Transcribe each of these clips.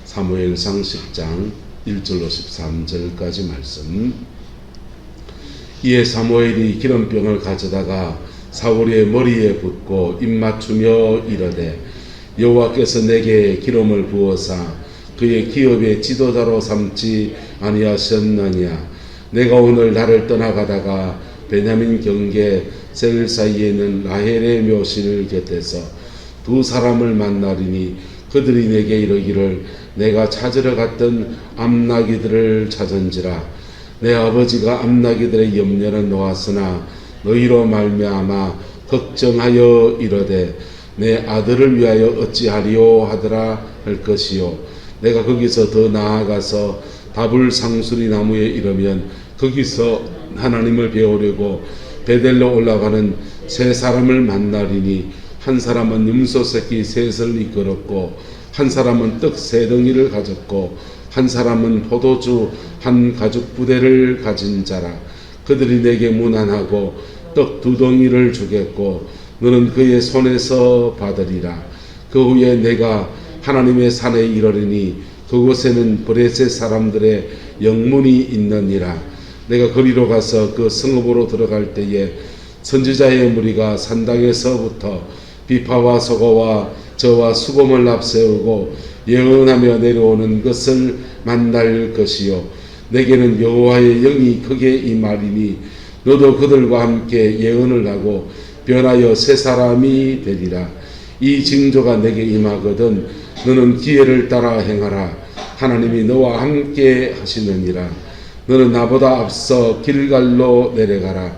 사무엘상 10장 1절로 13절까지 말씀. 이에 사무엘이 기름병을 가져다가 사울의 머리에 붓고 입맞추며 이르되 여호와께서 내게 기름을 부어사 그의 기업의 지도자로 삼지 아니하셨느냐. 내가 오늘 나를 떠나가다가 베냐민 경계 셀 사이에 있는 라헬의 묘실 곁에서 두 사람을 만나리니 그들이 내게 이르기를 내가 찾으러 갔던 암나기들을 찾은지라. 내 아버지가 암나기들의 염려는 놓았으나 너희로 말미암아 걱정하여 이르되 내 아들을 위하여 어찌하리요 하더라 할 것이요. 내가 거기서 더 나아가서 다불 상수리 나무에 이르면 거기서 하나님을 배우려고 베델로 올라가는 세 사람을 만나리니 한 사람은 염소 새끼 셋을 이끌었고 한 사람은 떡 세 덩이를 가졌고 한 사람은 포도주 한 가죽 부대를 가진 자라. 그들이 내게 문안하고 떡 두 덩이를 주겠고 너는 그의 손에서 받으리라. 그 후에 내가 하나님의 산에 이르리니 그곳에는 브레셋 사람들의 영문이 있느니라. 내가 거리로 가서 그 성읍으로 들어갈 때에 선지자의 무리가 산당에서부터 비파와 소고와 저와 수금을 앞세우고 예언하며 내려오는 것을 만날 것이요. 내게는 여호와의 영이 크게 임하리니 너도 그들과 함께 예언을 하고 변하여 새 사람이 되리라. 이 징조가 내게 임하거든 너는 기회를 따라 행하라. 하나님이 너와 함께 하시느니라. 너는 나보다 앞서 길갈로 내려가라.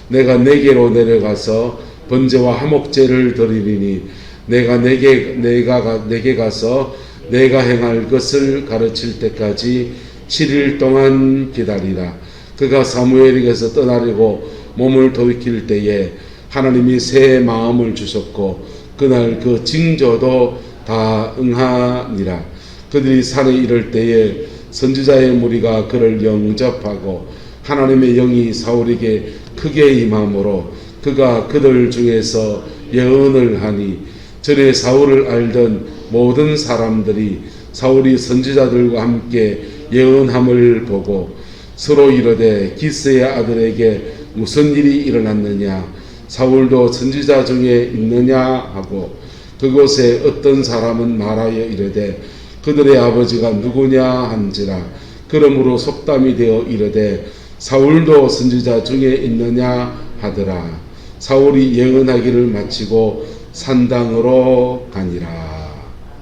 내가 내게로 내려가서 번제와 화목제를 드리리니 내가 내게 가서 내가 행할 것을 가르칠 때까지 7일 동안 기다리라. 그가 사무엘에게서 떠나려고 몸을 돌이킬 때에 하나님이 새 마음을 주셨고 그날 그 징조도 다 응하니라. 그들이 산에 이를 때에 선지자의 무리가 그를 영접하고 하나님의 영이 사울에게 크게 임함으로 그가 그들 중에서 예언을 하니 전에 사울을 알던 모든 사람들이 사울이 선지자들과 함께 예언함을 보고 서로 이르되 기스의 아들에게 무슨 일이 일어났느냐. 사울도 선지자 중에 있느냐 하고 그곳에 어떤 사람은 말하여 이르되 그들의 아버지가 누구냐 한지라. 그러므로 속담이 되어 이르되 사울도 선지자 중에 있느냐 하더라. 사울이 예언하기를 마치고 산당으로 가니라.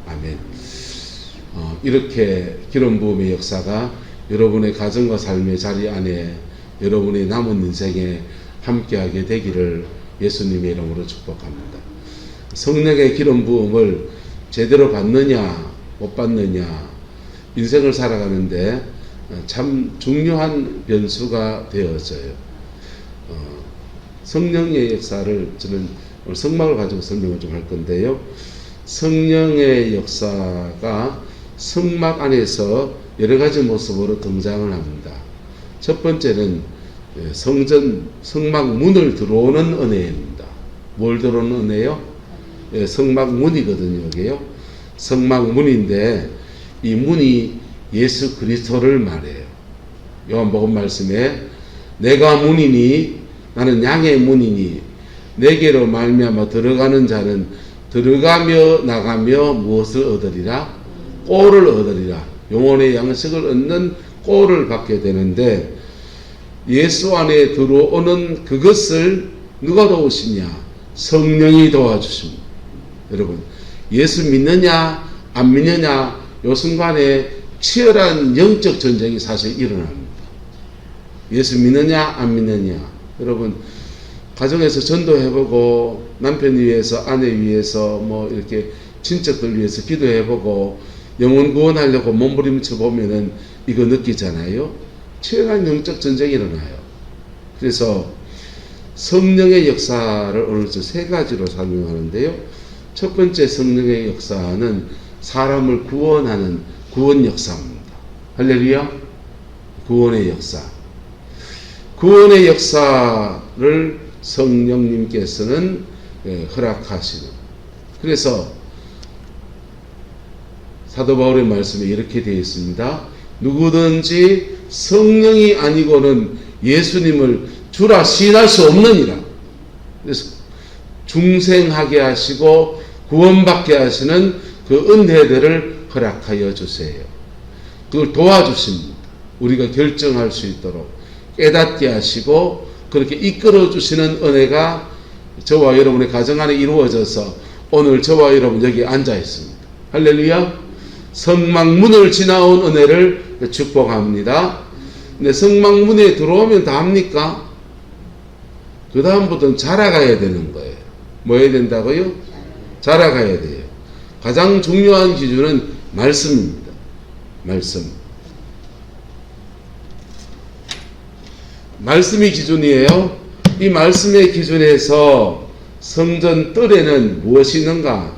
아멘. 이렇게 기름 부음의 역사가 여러분의 가정과 삶의 자리 안에 여러분의 남은 인생에 함께하게 되기를 예수님의 이름으로 축복합니다. 성령의 기름 부음을 제대로 받느냐 못 받느냐 인생을 살아가는데 참 중요한 변수가 되어져요. 성령의 역사를 저는 오늘 성막을 가지고 설명을 좀 할 건데요. 성령의 역사가 성막 안에서 여러 가지 모습으로 등장을 합니다. 첫 번째는 성막 문을 들어오는 은혜입니다. 뭘 들어오는 은혜요? 성막 문이거든요. 여기요. 성막 문인데 이 문이 예수 그리스도를 말해요. 요한복음 말씀에 내가 문이니 나는 양의 문이니 내게로 말미암아 들어가는 자는 들어가며 나가며 무엇을 얻으리라? 꼴을 얻으리라. 영혼의 양식을 얻는 꼴을 받게 되는데 예수 안에 들어오는 그것을 누가 도우시냐? 성령이 도와주십니다. 여러분 예수 믿느냐 안 믿느냐 요 순간에 치열한 영적 전쟁이 사실 일어납니다. 예수 믿느냐 안 믿느냐. 여러분 가정에서 전도해보고 남편 위해서 아내 위해서 뭐 이렇게 친척들 위해서 기도해보고 영혼 구원하려고 몸부림쳐 보면은 이거 느끼잖아요. 치열한 영적 전쟁이 일어나요. 그래서 성령의 역사를 오늘 세 가지로 설명하는데요. 첫 번째 성령의 역사는 사람을 구원하는 구원 역사입니다. 할렐루야. 구원의 역사. 구원의 역사를 성령님께서는 허락하시는. 그래서 사도 바울의 말씀에 이렇게 되어 있습니다. 누구든지 성령이 아니고는 예수님을 주라 시인할 수 없느니라. 그래서 중생하게 하시고 구원받게 하시는 그 은혜들을 허락하여 주세요. 그걸 도와주십니다. 우리가 결정할 수 있도록 깨닫게 하시고 그렇게 이끌어 주시는 은혜가 저와 여러분의 가정 안에 이루어져서 오늘 저와 여러분 여기 앉아 있습니다. 할렐루야. 성막문을 지나온 은혜를 축복합니다. 근데 성막문에 들어오면 다 합니까? 그 다음부터는 자라가야 되는 거예요. 뭐 해야 된다고요? 자라가야 돼요. 가장 중요한 기준은 말씀입니다. 말씀. 말씀이 기준이에요. 이 말씀의 기준에서 성전 뜰에는 무엇이 있는가?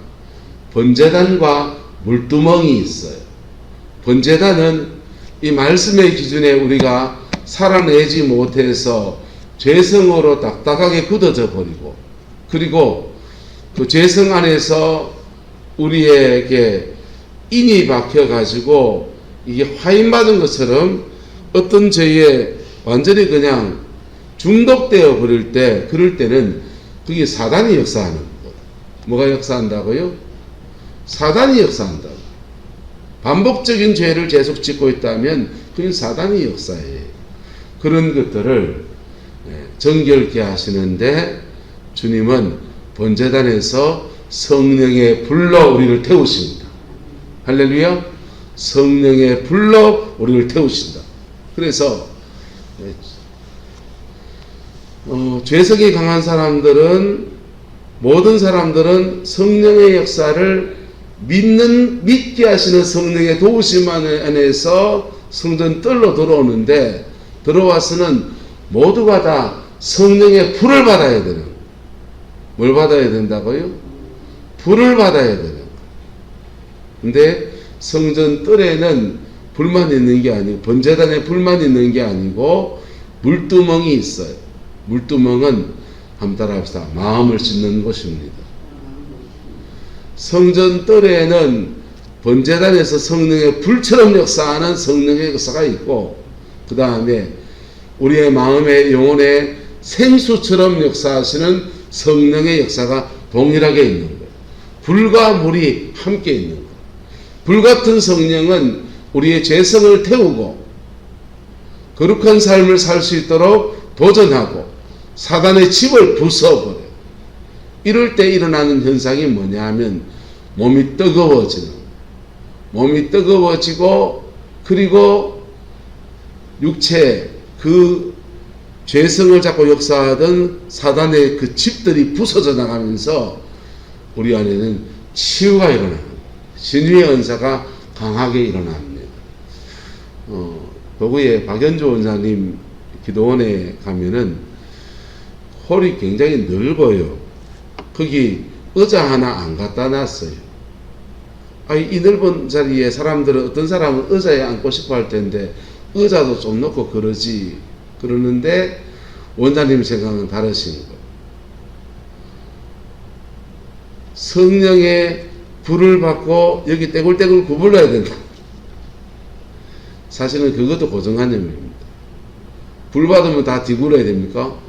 번제단과 물두멍이 있어요. 번제단은 이 말씀의 기준에 우리가 살아내지 못해서 죄성으로 딱딱하게 굳어져 버리고, 그리고 그 죄성 안에서 우리에게 인이 박혀 가지고 이게 화인받은 것처럼 어떤 죄에 완전히 그냥 중독되어 버릴 때, 그럴 때는 그게 사단이 역사하는 거예요. 뭐가 역사한다고요? 사단이 역사한다고. 반복적인 죄를 계속 짓고 있다면 그건 사단이 역사해요. 그런 것들을 정결케 하시는데 주님은 번제단에서 성령의 불로 우리를 태우십니다. 할렐루야. 성령의 불로 우리를 태우신다. 그래서 죄성이 강한 사람들은, 모든 사람들은 성령의 역사를 믿게 하시는 성령의 도우심 안에서 성전 뜰로 들어오는데, 들어와서는 모두가 다 성령의 불을 받아야 되는, 뭘 받아야 된다고요? 불을 받아야 되는. 근데 성전 뜰에는 불만 있는 게 아니고, 번제단에 불만 있는 게 아니고 물두멍이 있어요. 물두멍은 한번 따라합시다. 마음을 씻는 곳입니다. 성전 뜰에는 번제단에서 성령의 불처럼 역사하는 성령의 역사가 있고, 그 다음에 우리의 마음의 영혼의 생수처럼 역사하시는 성령의 역사가 동일하게 있는 거예요. 불과 물이 함께 있는 거예요. 불같은 성령은 우리의 죄성을 태우고 거룩한 삶을 살 수 있도록 도전하고 사단의 집을 부숴버려요. 이럴 때 일어나는 현상이 뭐냐 하면 몸이 뜨거워지는, 몸이 뜨거워지고, 그리고 육체, 그 죄성을 잡고 역사하던 사단의 그 집들이 부서져 나가면서 우리 안에는 치유가 일어납니다. 신유의 은사가 강하게 일어납니다. 도구의 박연주 원사님 기도원에 가면은 홀이 굉장히 넓어요. 거기 의자 하나 안 갖다 놨어요. 이 넓은 자리에 사람들은, 어떤 사람은 의자에 앉고 싶어 할 텐데 의자도 좀 놓고 그러지, 그러는데 원장님 생각은 다르신 거예요. 성령의 불을 받고 여기 떼굴떼굴 구불러야 된다. 사실은 그것도 고정관념입니다. 불 받으면 다 뒤굴어야 됩니까?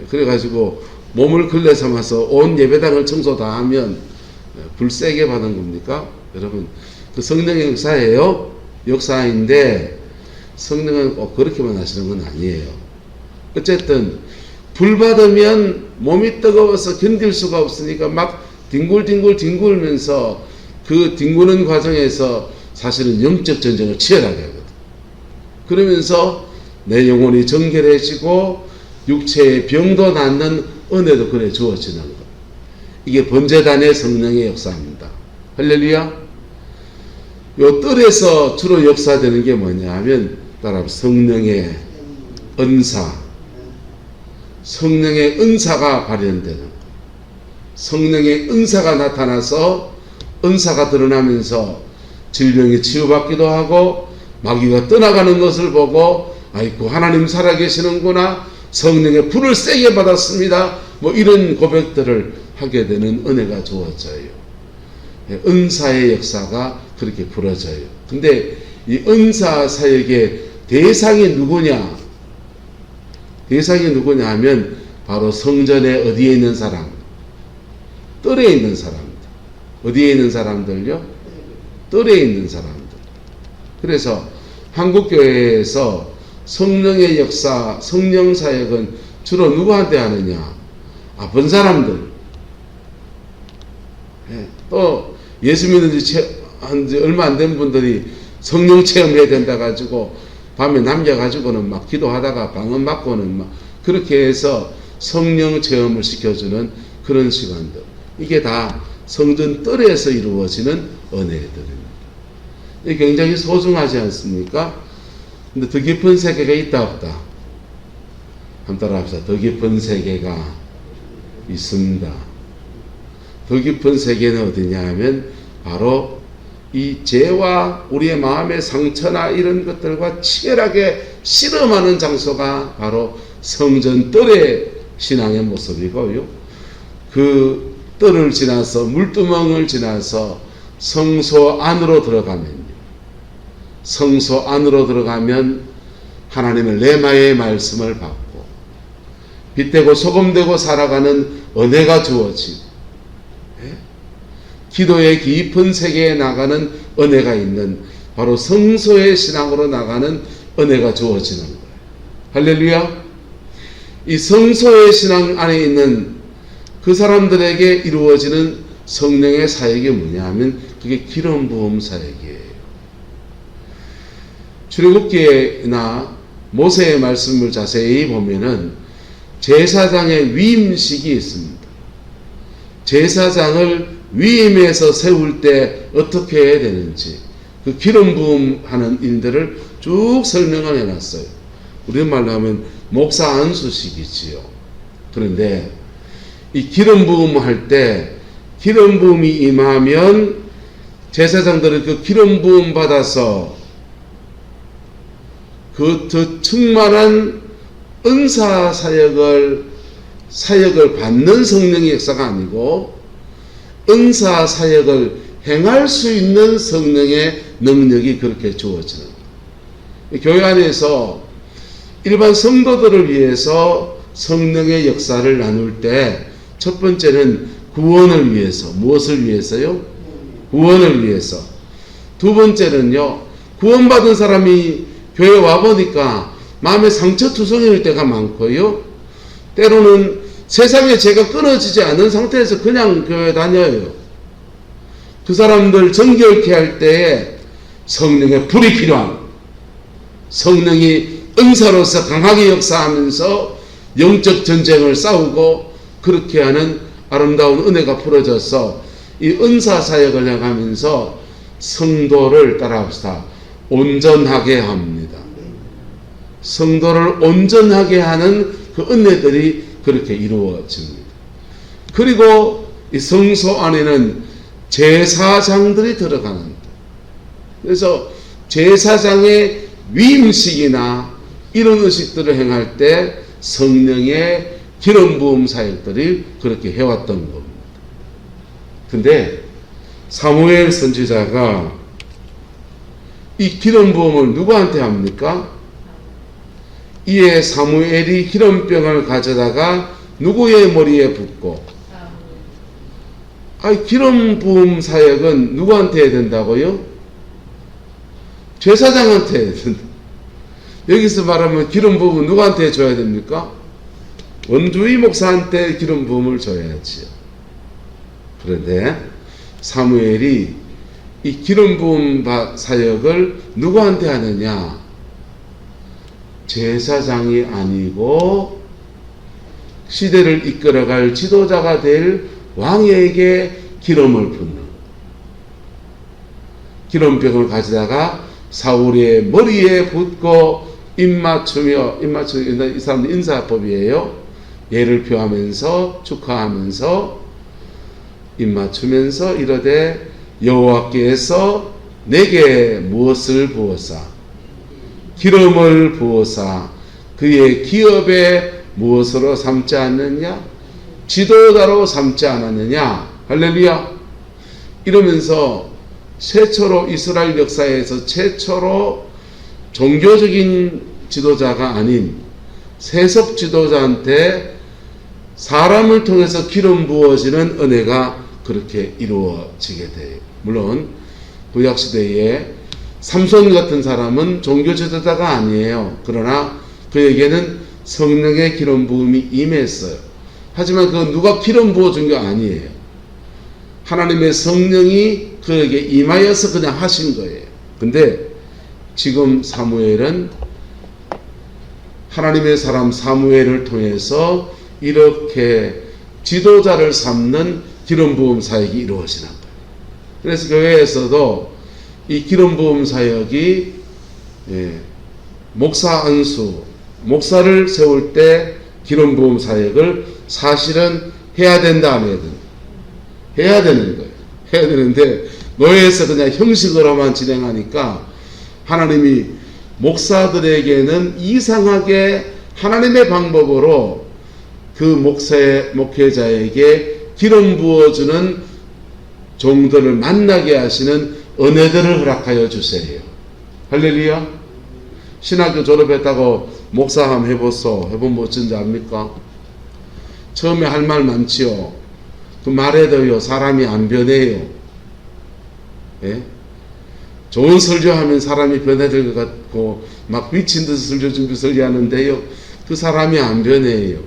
그래가지고 몸을 걸레 삼아서 온 예배당을 청소 다 하면 불 세게 받은 겁니까? 여러분, 그 성령의 역사예요. 역사인데 성령은 꼭 그렇게만 하시는 건 아니에요. 어쨌든 불 받으면 몸이 뜨거워서 견딜 수가 없으니까 막 뒹굴면서 그 뒹구는 과정에서 사실은 영적 전쟁을 치열하게 하거든. 그러면서 내 영혼이 정결해지고 육체의 병도 낫는 은혜도 그래 주어지는 것. 이게 번제단의 성령의 역사입니다. 할렐루야. 요 뜰에서 주로 역사되는 게 뭐냐 하면 따라 성령의 은사, 성령의 은사가 발현되는 것. 성령의 은사가 나타나서 은사가 드러나면서 질병이 치유받기도 하고 마귀가 떠나가는 것을 보고 아이고 하나님 살아계시는구나, 성령의 불을 세게 받았습니다, 뭐 이런 고백들을 하게 되는 은혜가 주어져요. 은사의 역사가 그렇게 부러져요. 근데 이 은사 사역의 대상이 누구냐? 대상이 누구냐 하면 바로 성전에 어디에 있는 사람? 뜰에 있는 사람들. 어디에 있는 사람들요? 뜰에 있는 사람들. 그래서 한국교회에서 성령의 역사, 성령 사역은 주로 누구한테 하느냐? 아픈 사람들. 또 예수 믿은 지 얼마 안 된 분들이 성령 체험해야 된다 가지고 밤에 남겨가지고는 막 기도하다가 방언 받고는 막 그렇게 해서 성령 체험을 시켜주는 그런 시간들. 이게 다 성전 뜰에서 이루어지는 은혜들입니다. 이게 굉장히 소중하지 않습니까? 근데 더 깊은 세계가 있다 없다? 한번 따라합시다. 더 깊은 세계가 있습니다. 더 깊은 세계는 어디냐 하면 바로 이 죄와 우리의 마음의 상처나 이런 것들과 치열하게 씨름하는 장소가 바로 성전 뜰의 신앙의 모습이고요. 그 뜰을 지나서 물두멍을 지나서 성소 안으로 들어가면요. 성소 안으로 들어가면 하나님의 레마의 말씀을 받고 빛되고 소금되고 살아가는 은혜가 주어지고 기도의 깊은 세계에 나가는 은혜가 있는 바로 성소의 신앙으로 나가는 은혜가 주어지는 거예요. 할렐루야. 이 성소의 신앙 안에 있는 그 사람들에게 이루어지는 성령의 사역이 뭐냐 하면 그게 기름 부음 사역이에요. 출애굽기나 모세의 말씀을 자세히 보면은 제사장의 위임식이 있습니다. 제사장을 위임해서 세울 때 어떻게 해야 되는지 그 기름 부음하는 일들을 쭉 설명을 해놨어요. 우리말로 하면 목사 안수식이지요. 그런데 이 기름 부음할 때 기름 부음이 임하면 제사장들은 그 기름 부음 받아서 그 더 충만한 은사 사역을 받는 성령의 역사가 아니고 은사 사역을 행할 수 있는 성령의 능력이 그렇게 주어지는 거예요. 교회 안에서 일반 성도들을 위해서 성령의 역사를 나눌 때 첫 번째는 구원을 위해서. 무엇을 위해서요? 구원을 위해서. 두 번째는요, 구원받은 사람이 교회 와보니까 마음에 상처투성일 때가 많고요, 때로는 세상에 죄가 끊어지지 않은 상태에서 그냥 교회 다녀요. 그 사람들 정결케 할 때에 성령의 불이 필요한, 성령이 은사로서 강하게 역사하면서 영적 전쟁을 싸우고 그렇게 하는 아름다운 은혜가 풀어져서 이 은사 사역을 해가면서 성도를 따라합시다. 온전하게 합니다. 성도를 온전하게 하는 그 은혜들이 그렇게 이루어집니다. 그리고 이 성소 안에는 제사장들이 들어가는데, 그래서 제사장의 위임식이나 이런 의식들을 행할 때 성령의 기름 부음 사역들이 그렇게 해왔던 겁니다. 근데 사무엘 선지자가 이 기름 부음을 누구한테 합니까? 이에 사무엘이 기름병을 가져다가 누구의 머리에 붓고, 기름 부음 사역은 누구한테 해야 된다고요? 제사장한테 해야 된다. 여기서 말하면 기름 부음은 누구한테 해줘야 됩니까? 원주의 목사한테 기름 부음을 줘야지요. 그런데 사무엘이 이 기름 부음 사역을 누구한테 하느냐? 제사장이 아니고 시대를 이끌어갈 지도자가 될 왕에게 기름을 붓는, 기름병을 가져다가 사울의 머리에 붓고 입맞추며, 이 사람은 인사법이에요. 예를 표하면서 축하하면서 입맞추면서 이르되 여호와께서 내게 무엇을 부어사? 기름을 부어사 그의 기업에 무엇으로 삼지 않느냐? 지도자로 삼지 않았느냐? 할렐루야. 이러면서 최초로 이스라엘 역사에서 최초로 종교적인 지도자가 아닌 세속 지도자한테 사람을 통해서 기름 부어지는 은혜가 그렇게 이루어지게 돼요. 물론 구약시대에 삼손 같은 사람은 종교 지도자가 아니에요. 그러나 그에게는 성령의 기름 부음이 임했어요. 하지만 그 누가 기름 부어준 게 아니에요. 하나님의 성령이 그에게 임하여서 그냥 하신 거예요. 근데 지금 사무엘은 하나님의 사람 사무엘을 통해서 이렇게 지도자를 삼는 기름 부음 사역이 이루어지는 거예요. 그래서 교회에서도 이 기름 부음 사역이 목사 안수, 목사를 세울 때 기름 부음 사역을 사실은 해야 된다 안 해야 된다? 해야 되는 거예요. 해야 되는데 교회에서 그냥 형식으로만 진행하니까 하나님이 목사들에게는 이상하게 하나님의 방법으로 그 목회자에게 기름 부어주는 종들을 만나게 하시는 은혜들을 허락하여 주세요. 할렐루야. 신학교 졸업했다고 목사 한번 해보소. 해보면 어쩐지 압니까? 처음에 할 말 많지요. 그 말해도요 사람이 안 변해요. 예? 좋은 설교하면 사람이 변해질 것 같고 막 미친 듯이 설교하는데요 그 사람이 안 변해요.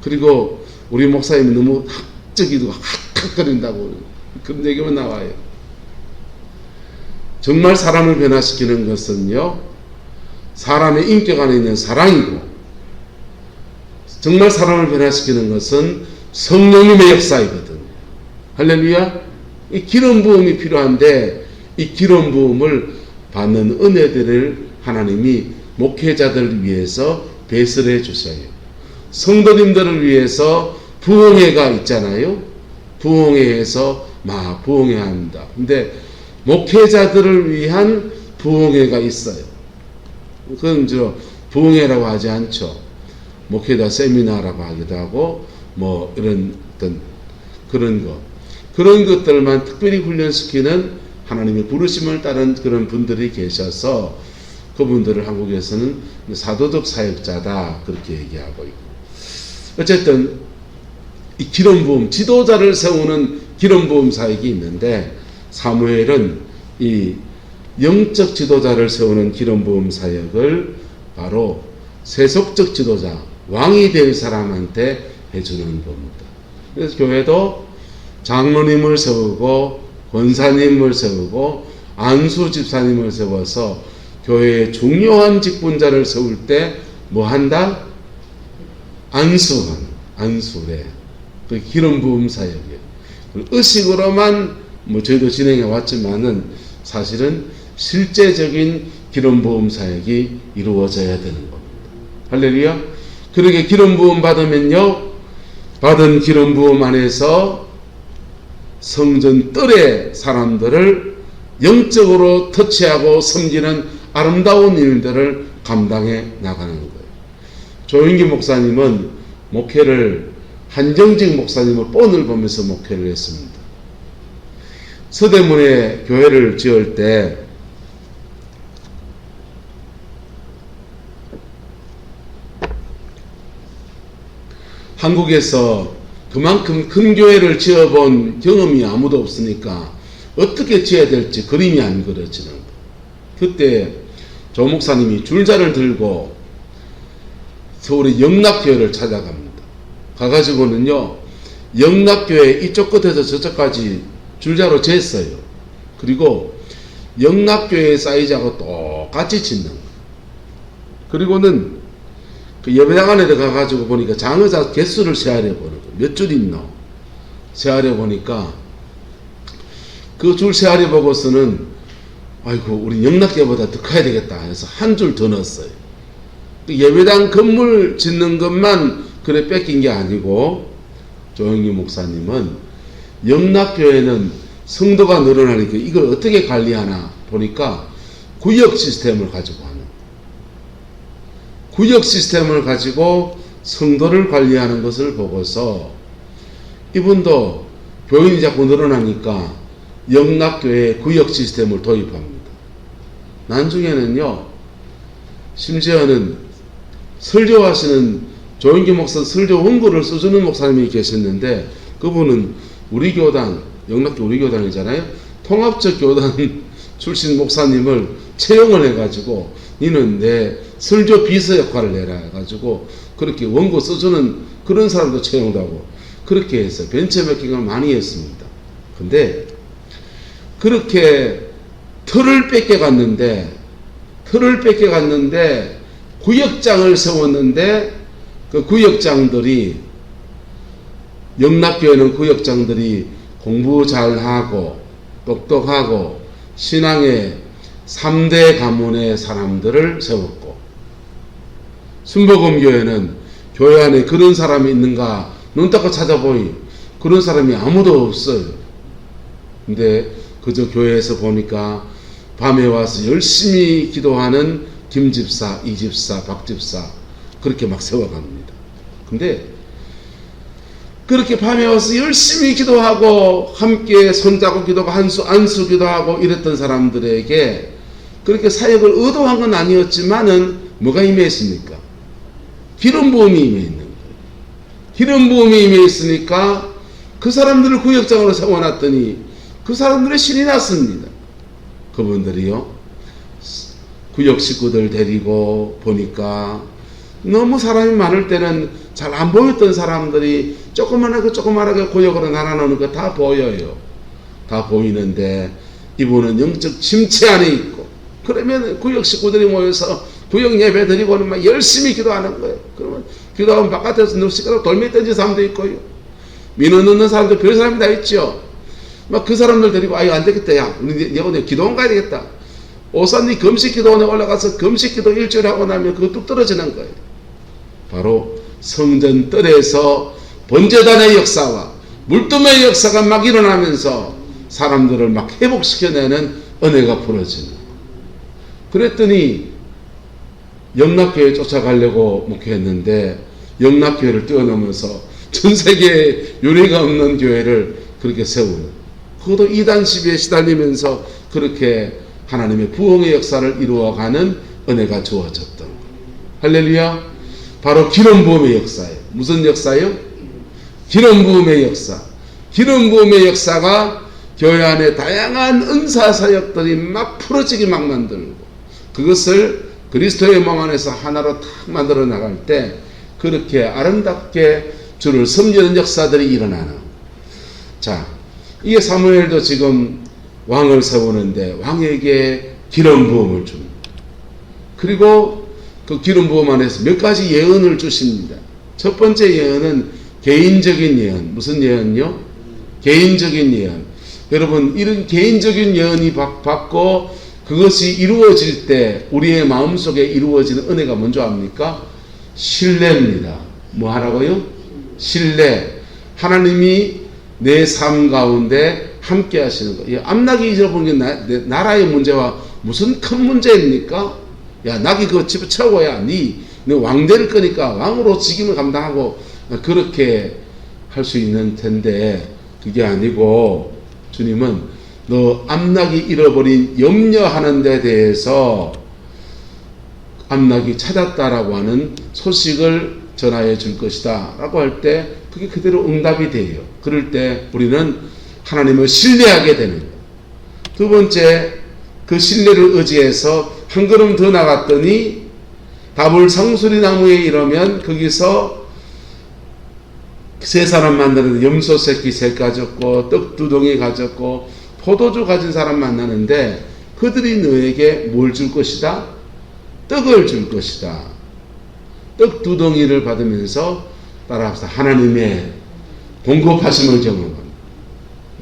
그리고 우리 목사님이 너무 학적이고 학학거린다고 그런 얘기만 나와요. 정말 사람을 변화시키는 것은요 사람의 인격 안에 있는 사랑이고, 정말 사람을 변화시키는 것은 성령님의 역사이거든요. 할렐루야. 이 기름 부음이 필요한데 이 기름 부음을 받는 은혜들을 하나님이 목회자들을 위해서 배설해 주세요. 성도님들을 위해서 부흥회가 있잖아요. 부흥회에서 막 부흥회 합니다. 근데 목회자들을 위한 부흥회가 있어요. 그건 부흥회라고 하지 않죠. 목회자 세미나라고 하기도 하고 뭐 이런 어떤 그런 것들만 특별히 훈련시키는 하나님의 부르심을 따른 그런 분들이 계셔서 그분들을 한국에서는 사도적 사역자다 그렇게 얘기하고 있고, 어쨌든 이 기름 부음, 지도자를 세우는 기름 부음 사역이 있는데 사무엘은 이 영적 지도자를 세우는 기름 부음 사역을 바로 세속적 지도자, 왕이 될 사람한테 해주는 겁니다. 그래서 교회도 장로님을 세우고 권사님을 세우고 안수 집사님을 세워서 교회의 중요한 직분자를 세울 때 뭐 한다? 안수래. 그 기름 부음 사역이에요. 의식으로만 뭐 저희도 진행해 왔지만은 사실은 실제적인 기름 부음 사역이 이루어져야 되는 겁니다. 할렐루야. 그렇게 기름 부음 받으면요, 받은 기름 부음 안에서 성전 뜰의 사람들을 영적으로 터치하고 섬기는 아름다운 일들을 감당해 나가는 거예요. 조인기 목사님은 목회를 한정직 목사님을 뻔을 보면서 목회를 했습니다. 서대문에 교회를 지을 때 한국에서 그만큼 큰 교회를 지어본 경험이 아무도 없으니까 어떻게 지어야 될지 그림이 안 그려지는 거예요. 그때 조 목사님이 줄자를 들고 서울의 영락교회를 찾아갑니다. 가가지고는요, 영락교회 이쪽 끝에서 저쪽까지 줄자로 쟀어요. 그리고 영락교회 사이즈하고 똑같이 짓는 거예요. 그리고는 그 예배당 안에 들어가가지고 보니까 장의자 개수를 세하려 보는 거예요. 몇 줄 있노? 세하려 보니까 그 줄 세하려 보고서는 아이고 우리 영락교회보다 더 커야 되겠다 해서 한 줄 더 넣었어요. 예배당 건물 짓는 것만 그래 뺏긴 게 아니고 조영기 목사님은 영락교회는 성도가 늘어나니까 이걸 어떻게 관리하나 보니까 구역 시스템을 가지고 하는, 구역 시스템을 가지고 성도를 관리하는 것을 보고서 이분도 교인이 자꾸 늘어나니까 영락교회 구역 시스템을 도입합니다. 나중에는요, 심지어는 설교하시는 조인규 목사 설교 원고를 써주는 목사님이 계셨는데, 그분은 우리 교단, 영락교 우리 교단이잖아요. 통합적 교단 출신 목사님을 채용을 해가지고 니는 내 설교 비서 역할을 해라 해가지고 그렇게 원고 써주는 그런 사람도 채용도 하고 그렇게 해서 벤처메이킹을 많이 했습니다. 근데 그렇게 틀을 뺏겨갔는데 구역장을 세웠는데 그 구역장들이, 영락교회는 구역장들이 공부 잘하고 똑똑하고 신앙의 3대 가문의 사람들을 세웠고, 순복음교회는 교회 안에 그런 사람이 있는가 눈 닦고 찾아보니 그런 사람이 아무도 없어요. 근데 그저 교회에서 보니까 밤에 와서 열심히 기도하는 김집사, 이집사, 박집사 그렇게 막 세워갑니다. 근데 그렇게 밤에 와서 열심히 기도하고 함께 손잡고 기도하고 안수 기도하고 이랬던 사람들에게 그렇게 사역을 의도한 건 아니었지만은 뭐가 임해 있습니까? 기름 부음이 임해 있는 거예요. 기름 부음이 임해 있으니까 그 사람들을 구역장으로 세워놨더니 그 사람들의 신이 났습니다. 그분들이요, 구역 식구들 데리고 보니까 너무 사람이 많을 때는 잘 안 보였던 사람들이 조그만하게 구역으로 나눠놓는 거 다 보여요. 다 보이는데 이분은 영적 침체 안에 있고, 그러면 구역 식구들이 모여서 구역 예배 드리고는 막 열심히 기도하는 거예요. 그러면 기도하면 바깥에서 눕시가라 돌멩이 던지는 사람도 있고요. 민원 넣는 사람도 별 사람이 다 있죠. 막 그 사람들 데리고 아유 안 되겠다, 야 우리 내가 기도원 가야 되겠다. 오산리 금식 기도원에 올라가서 금식 기도 일주일 하고 나면 그거 뚝 떨어지는 거예요. 바로 성전 뜰에서 번제단의 역사와 물두의 역사가 막 일어나면서 사람들을 막 회복시켜내는 은혜가 풀어지는 거예요. 그랬더니 영락교회 쫓아가려고 목회했는데 영락교회를 뛰어넘어서 전세계에 유례가 없는 교회를 그렇게 세우는, 그것도 이단 시비에 시달리면서 그렇게 하나님의 부흥의 역사를 이루어가는 은혜가 주어졌던 거예요. 할렐루야. 바로 기름 부음의 역사예요. 무슨 역사예요? 기름 부음의 역사. 기름 부음의 역사가 교회 안에 다양한 은사 사역들이 막 풀어지게 막 만들고, 그것을 그리스도의 몸 안에서 하나로 탁 만들어 나갈 때 그렇게 아름답게 주를 섬기는 역사들이 일어나는. 자, 이게 사무엘도 지금 왕을 세우는데 왕에게 기름 부음을 줍니다. 그리고 그 기름 부음 안에서 몇 가지 예언을 주십니다. 첫 번째 예언은 개인적인 예언. 무슨 예언요? 개인적인 예언. 여러분, 이런 개인적인 예언이 받고 그것이 이루어질 때 우리의 마음속에 이루어지는 은혜가 뭔지 압니까? 신뢰입니다. 뭐 하라고요? 신뢰. 하나님이 내 삶 가운데 함께 하시는 거. 암나귀 잊어버린 게 나라의 문제와 무슨 큰 문제입니까? 야, 나귀 그거 집어쳐고야 네 왕될 거니까 왕으로 직임을 감당하고 그렇게 할 수 있는 텐데, 그게 아니고 주님은 너 암나귀 잃어버린 염려하는 데 대해서 암나귀 찾았다라고 하는 소식을 전하여 줄 것이다 라고 할 때 그게 그대로 응답이 돼요. 그럴 때 우리는 하나님을 신뢰하게 되는 거예요. 두 번째, 그 신뢰를 의지해서 한 걸음 더 나갔더니 다불 상수리 나무에 이르면 거기서 세 사람 만나는데 염소 새끼 셋 가졌고 떡 두 덩이 가졌고 포도주 가진 사람 만나는데 그들이 너에게 뭘 줄 것이다? 떡을 줄 것이다. 떡 두 덩이를 받으면서 따라합시다. 하나님의 공급하심을 경험합니다.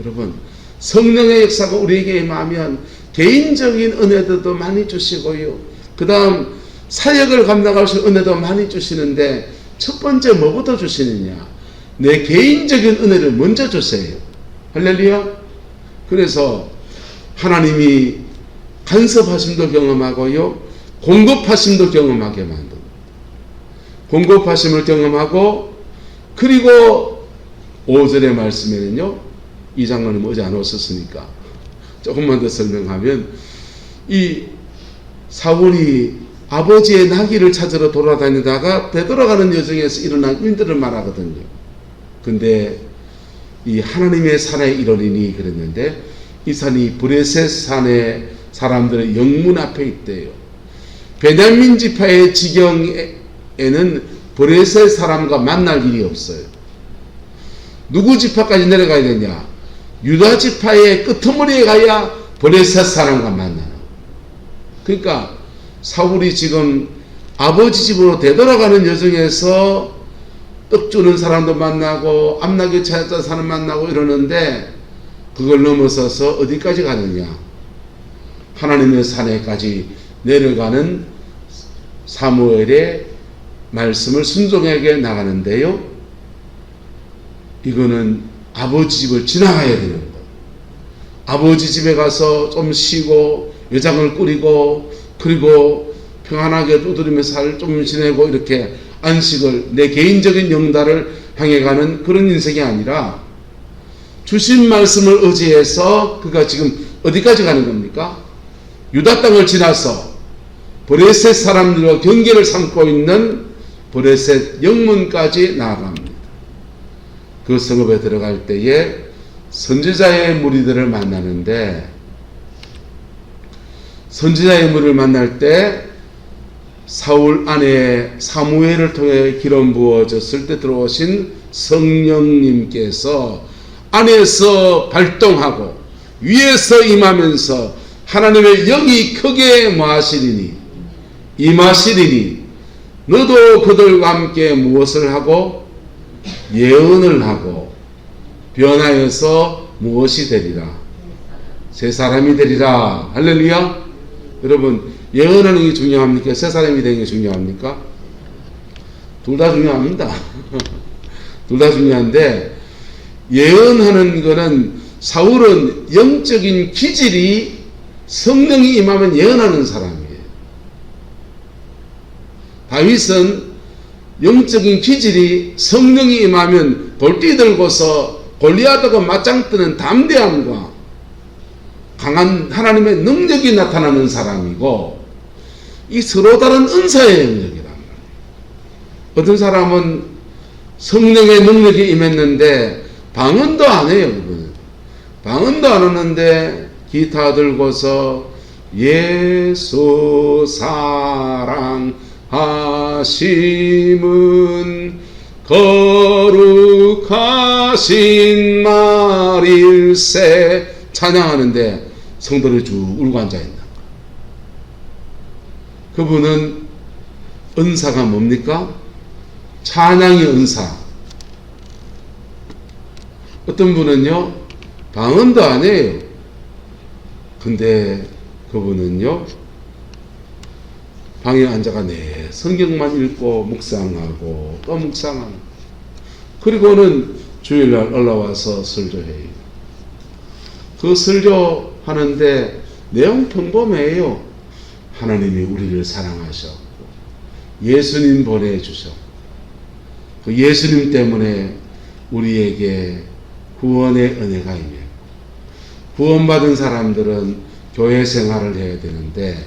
여러분, 성령의 역사가 우리에게 임하면 개인적인 은혜도 많이 주시고요. 그 다음 사역을 감당할 수 있는 은혜도 많이 주시는데 첫 번째 뭐부터 주시느냐? 내 개인적인 은혜를 먼저 주세요. 할렐루야. 그래서 하나님이 간섭하심도 경험하고요, 공급하심도 경험하게 만듭니다. 공급하심을 경험하고, 그리고 5절의 말씀에는요 이 장로님 어제 안 오셨으니까 조금만 더 설명하면, 이 사울이 아버지의 나귀를 찾으러 돌아다니다가 되돌아가는 여정에서 일어난 일들을 말하거든요. 근데 이 하나님의 산에 이르리니 그랬는데, 이 산이 브레셋 산의 사람들의 영문 앞에 있대요. 베냐민 지파의 지경에는 브레셋 사람과 만날 일이 없어요. 누구 지파까지 내려가야 되냐? 유다 지파의 끄트머리에 가야 브레셋 사람과 만나요. 그러니까 사울이 지금 아버지 집으로 되돌아가는 여정에서 떡 주는 사람도 만나고 암나귀 찾았던 사람 만나고 이러는데, 그걸 넘어서서 어디까지 가느냐? 하나님의 산에까지 내려가는 사무엘의 말씀을 순종하게 나가는데요, 이거는 아버지 집을 지나가야 되는 거예요. 아버지 집에 가서 좀 쉬고 여장을 꾸리고 그리고 평안하게 두드리면서 살 좀 지내고 이렇게 안식을, 내 개인적인 영달을 향해 가는 그런 인생이 아니라, 주신 말씀을 의지해서 그가 지금 어디까지 가는 겁니까? 유다 땅을 지나서 브레셋 사람들과 경계를 삼고 있는 브레셋 영문까지 나아갑니다. 그 성읍에 들어갈 때에 선지자의 무리들을 만나는데, 선지자의 무리를 만날 때 사울 안에 사무엘을 통해 기름 부어졌을 때 들어오신 성령님께서 안에서 발동하고 위에서 임하면서 하나님의 영이 크게 임하시리니 너도 그들과 함께 무엇을 하고 예언을 하고 변화해서 무엇이 되리라? 새 사람이 되리라. 할렐루야. 여러분, 예언하는 게 중요합니까? 새 사람이 되는 게 중요합니까? 둘 다 중요합니다. 둘 다 중요한데, 예언하는 거는, 사울은 영적인 기질이 성령이 임하면 예언하는 사람이에요. 다윗은 영적인 기질이 성령이 임하면 돌띠 들고서 골리앗하고 맞짱 뜨는 담대함과 강한 하나님의 능력이 나타나는 사람이고, 이 서로 다른 은사의 영역이란 말이에요. 어떤 사람은 성령의 능력이 임했는데 방언도 안 해요. 그분은 방언도 안 하는데 기타 들고서 예수 사랑하심은 거룩하신 말일세 찬양하는데 성도를 쭉 울고 앉아있나. 그분은 은사가 뭡니까? 찬양의 은사. 어떤 분은요 방언도 안 해요. 근데 그분은요 방에 앉아가 성경만 읽고 묵상하고 또 묵상하고, 그리고는 주일날 올라와서 설교해요. 그 설교하는데 내용 평범해요. 하나님이 우리를 사랑하셨고 예수님 보내주셨고 그 예수님 때문에 우리에게 구원의 은혜가 임했고, 구원받은 사람들은 교회 생활을 해야 되는데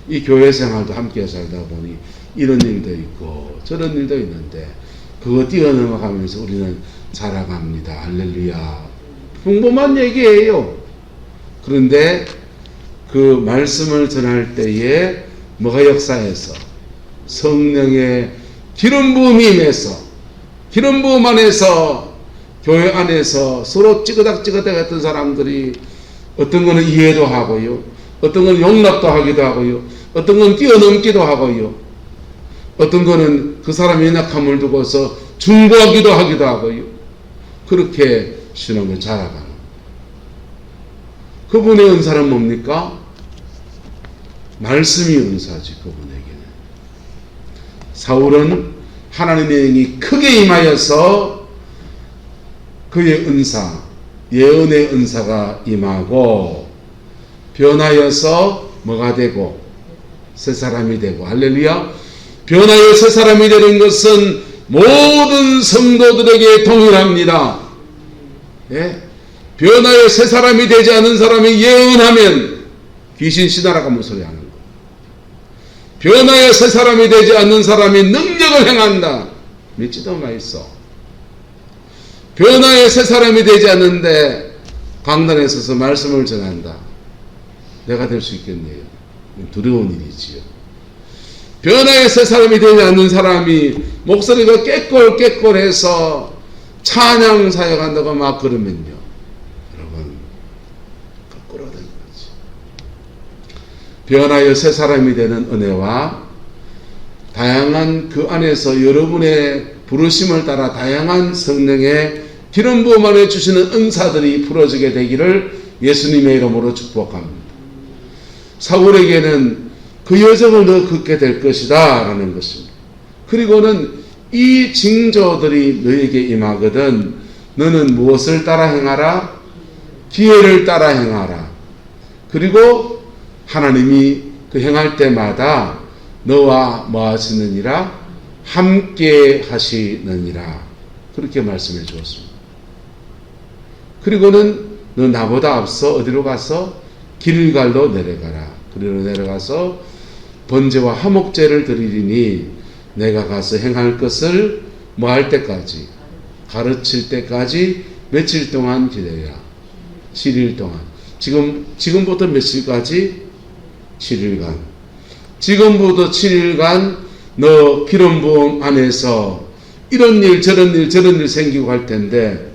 이 교회 생활도 함께 살다 보니 이런 일도 있고 저런 일도 있는데 그거 뛰어넘어가면서 우리는 살아갑니다. 할렐루야. 평범한 얘기예요. 그런데 그 말씀을 전할 때에 뭐가 역사해서 성령의 기름 부음이 임해서 기름 부음 안에서 교회 안에서 서로 찌그닥찌그닥 했던 사람들이 어떤 거는 이해도 하고요, 어떤 건 용납도 하기도 하고요, 어떤 건 뛰어넘기도 하고요, 어떤 거는 그 사람의 연약함을 두고서 중보하기도 하기도 하고요. 그렇게 신앙을 자라가는 그분의 은사는 뭡니까? 말씀이 은사지. 그분에게는 사울은 하나님의 영이 크게 임하여서 그의 은사, 예언의 은사가 임하고 변하여서 뭐가 되고 새 사람이 되고, 할렐루야. 변하여 새 사람이 되는 것은 모든 성도들에게 동일합니다. 예? 변화의 새 사람이 되지 않은 사람이 예언하면 귀신 시나라가 소리 하는 거. 변화의 새 사람이 되지 않는 사람이 능력을 행한다. 믿지도 마있어. 변화의 새 사람이 되지 않는데 강단에 서서 말씀을 전한다. 내가 될 수 있겠네요. 두려운 일이지요. 변화의 새 사람이 되지 않는 사람이 목소리가 깨꼴깨꼴해서 찬양 사역한다고 막 그러면요, 여러분 거꾸로 되는 거지. 변화의 새 사람이 되는 은혜와 다양한 그 안에서 여러분의 부르심을 따라 다양한 성령의 기름 부음 안에 주시는 은사들이 풀어지게 되기를 예수님의 이름으로 축복합니다. 사울에게는 그 여정을 너 걷게 될 것이다 라는 것입니다. 그리고는 이 징조들이 너에게 임하거든 너는 무엇을 따라 행하라? 기회를 따라 행하라. 그리고 하나님이 그 행할 때마다 너와 뭐 하시느니라? 함께 하시느니라. 그렇게 말씀해 주었습니다. 그리고는 너 나보다 앞서 어디로 가서 길갈로 내려가라. 그리로 내려가서 번제와 화목제를 드리리니 내가 가서 행할 것을 뭐 할 때까지, 가르칠 때까지 며칠 동안 기다려라. 7일 동안. 지금부터 며칠까지? 7일간. 지금부터 7일간 너 기름 부음 안에서 이런 일 저런 일 생기고 할 텐데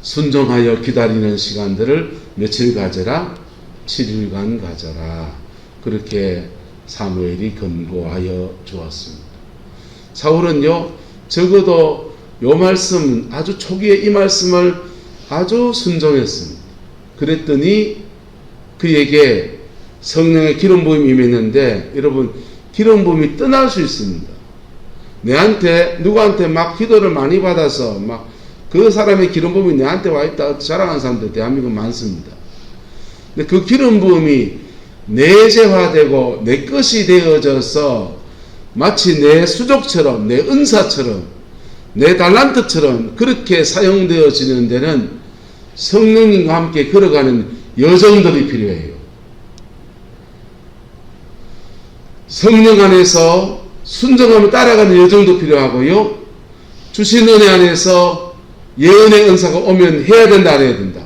순종하여 기다리는 시간들을 며칠 가져라? 7일간 가져라. 그렇게 사무엘이 권고하여 주었습니다. 사울은요, 적어도 요 말씀, 아주 초기에 이 말씀을 아주 순종했습니다. 그랬더니 그에게 성령의 기름 부음이 임했는데, 여러분, 기름 부음이 떠날 수 있습니다. 누구한테 막 기도를 많이 받아서 막 그 사람의 기름 부음이 내한테 와 있다 자랑하는 사람들 대한민국 많습니다. 근데 그 기름 부음이 내재화되고 내 것이 되어져서 마치 내 수족처럼, 내 은사처럼, 내 달란트처럼 그렇게 사용되어지는 데는 성령님과 함께 걸어가는 여정들이 필요해요. 성령 안에서 순종하며 따라가는 여정도 필요하고요. 주신 은혜 안에서 예언의 은사가 오면 해야 된다, 안 해야 된다?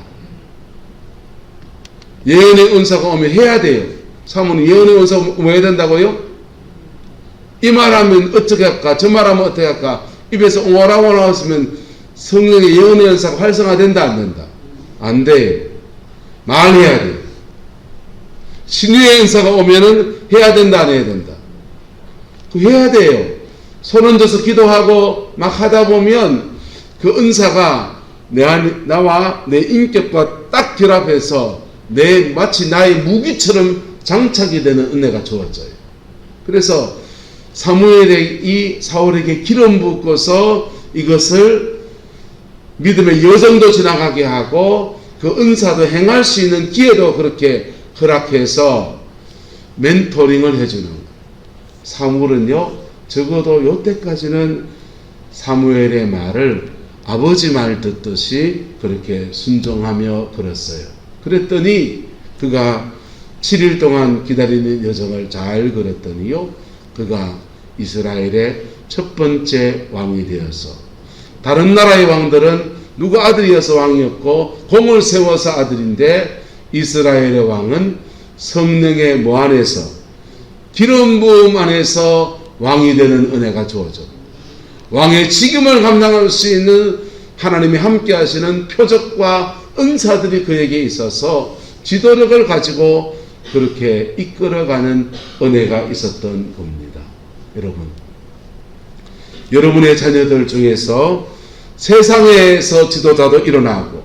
예언의 은사가 오면 해야 돼요. 사모님, 예언의 은사가 오면 해야 된다고요? 이 말하면 어떻게 할까? 저 말하면 어떻게 할까? 입에서 옹알옹알 나왔으면 성령의 예언의 은사가 활성화된다, 안 된다? 안 돼요. 말해야 돼요. 신유의 은사가 오면은 해야 된다, 안 해야 된다? 해야 돼요. 손 얹어서 기도하고 막 하다 보면 그 은사가 나와 내 인격과 딱 결합해서 마치 나의 무기처럼 장착이 되는 은혜가 주어져요. 그래서 사울에게 기름 붓고서 이것을 믿음의 여정도 지나가게 하고 그 은사도 행할 수 있는 기회도 그렇게 허락해서 멘토링을 해주는 거예요. 사무엘은요, 적어도 요때까지는 사무엘의 말을 아버지 말 듣듯이 그렇게 순종하며 걸었어요. 그랬더니 그가 7일 동안 기다리는 여정을 잘 걸었더니요, 그가 이스라엘의 첫 번째 왕이 되어서, 다른 나라의 왕들은 누가 아들이어서 왕이었고 공을 세워서 아들인데, 이스라엘의 왕은 성령의 뭐 안에서, 기름 부음 안에서 왕이 되는 은혜가 주어져 왕의 직임을 감당할 수 있는 하나님이 함께 하시는 표적과 은사들이 그에게 있어서 지도력을 가지고 그렇게 이끌어가는 은혜가 있었던 겁니다. 여러분의 자녀들 중에서 세상에서 지도자도 일어나고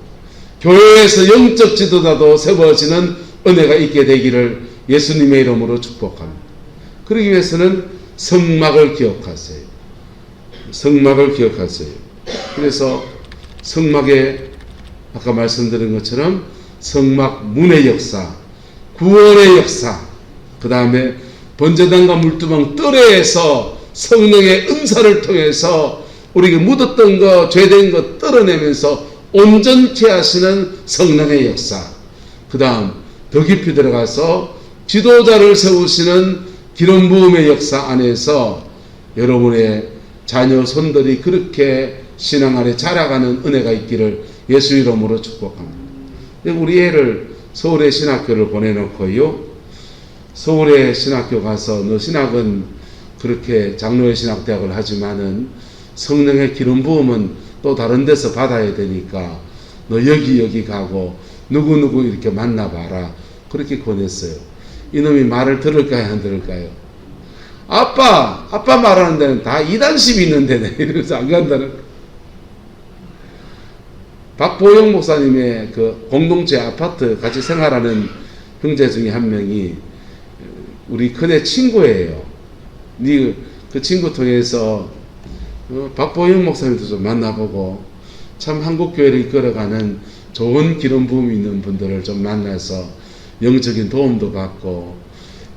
교회에서 영적 지도자도 세워지는 은혜가 있게 되기를 예수님의 이름으로 축복합니다. 그러기 위해서는 성막을 기억하세요. 그래서 성막에 아까 말씀드린 것처럼 성막 문의 역사, 구원의 역사, 그 다음에 번제단과 물두멍 뜰에서 성령의 은사를 통해서 우리에게 묻었던 거, 죄된 거 떨어내면서 온전케 하시는 성령의 역사, 그 다음 더 깊이 들어가서 지도자를 세우시는 기름 부음의 역사 안에서 여러분의 자녀 손들이 그렇게 신앙 안에 자라가는 은혜가 있기를 예수 이름으로 축복합니다. 우리 애를 서울의 신학교를 보내놓고요, 서울의 신학교 가서 너 신학은 그렇게 장로의 신학대학을 하지만은 성령의 기름 부음은 또 다른 데서 받아야 되니까 너 여기 가고 누구누구 이렇게 만나봐라, 그렇게 권했어요. 이놈이 말을 들을까요 안 들을까요? 아빠 말하는 데는 다 이단심이 있는 데네 이러면서 안 간다는. 박보영 목사님의 그 공동체 아파트 같이 생활하는 형제 중에 한 명이 우리 큰애 친구예요. 그 친구 통해서 박보영 목사님도 좀 만나보고 참 한국교회를 이끌어가는 좋은 기름 부음이 있는 분들을 좀 만나서 영적인 도움도 받고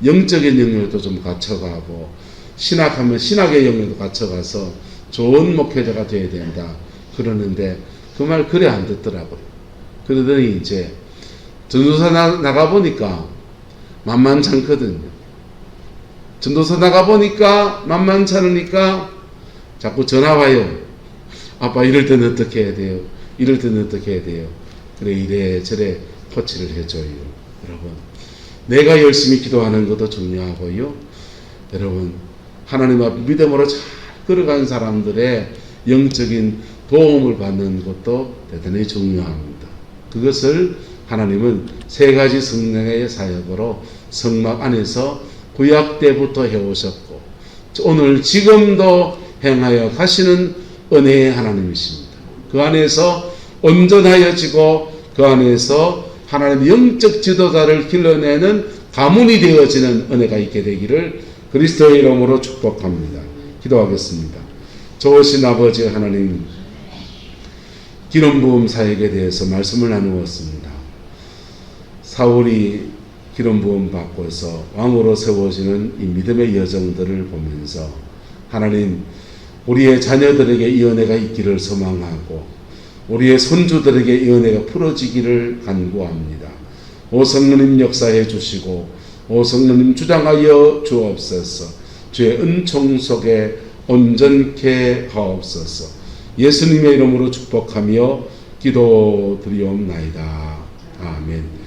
영적인 영역도 좀 갖춰가고 신학하면 신학의 영역도 갖춰가서 좋은 목회자가 되어야 된다 그러는데 그 말 그래 안 듣더라고요. 그러더니 이제 전도사 나가보니까 만만찮거든요. 전도사 나가보니까 만만찮으니까 자꾸 전화 와요. 아빠 이럴 때는 어떻게 해야 돼요? 이럴 때는 어떻게 해야 돼요? 그래 이래저래 코치를 해줘요. 여러분, 내가 열심히 기도하는 것도 중요하고요, 여러분 하나님 앞 믿음으로 잘 걸어간 사람들의 영적인 도움을 받는 것도 대단히 중요합니다. 그것을 하나님은 세 가지 성령의 사역으로 성막 안에서 구약 때부터 해오셨고 오늘 지금도 행하여 가시는 은혜의 하나님이십니다. 그 안에서 온전하여지고 그 안에서 하나님 영적 지도자를 길러내는 가문이 되어지는 은혜가 있게 되기를 그리스도의 이름으로 축복합니다. 기도하겠습니다. 좋으신 아버지 하나님, 기름 부음 사역에 대해서 말씀을 나누었습니다. 사울이 기름 부음 받고서 왕으로 세워지는 이 믿음의 여정들을 보면서 하나님, 우리의 자녀들에게 이 은혜가 있기를 소망하고 우리의 손주들에게 이 은혜가 풀어지기를 간구합니다. 오 성령님 역사해 주시고 오 성령님 주장하여 주옵소서. 주의 은총 속에 온전케 하옵소서. 예수님의 이름으로 축복하며 기도드리옵나이다. 아멘.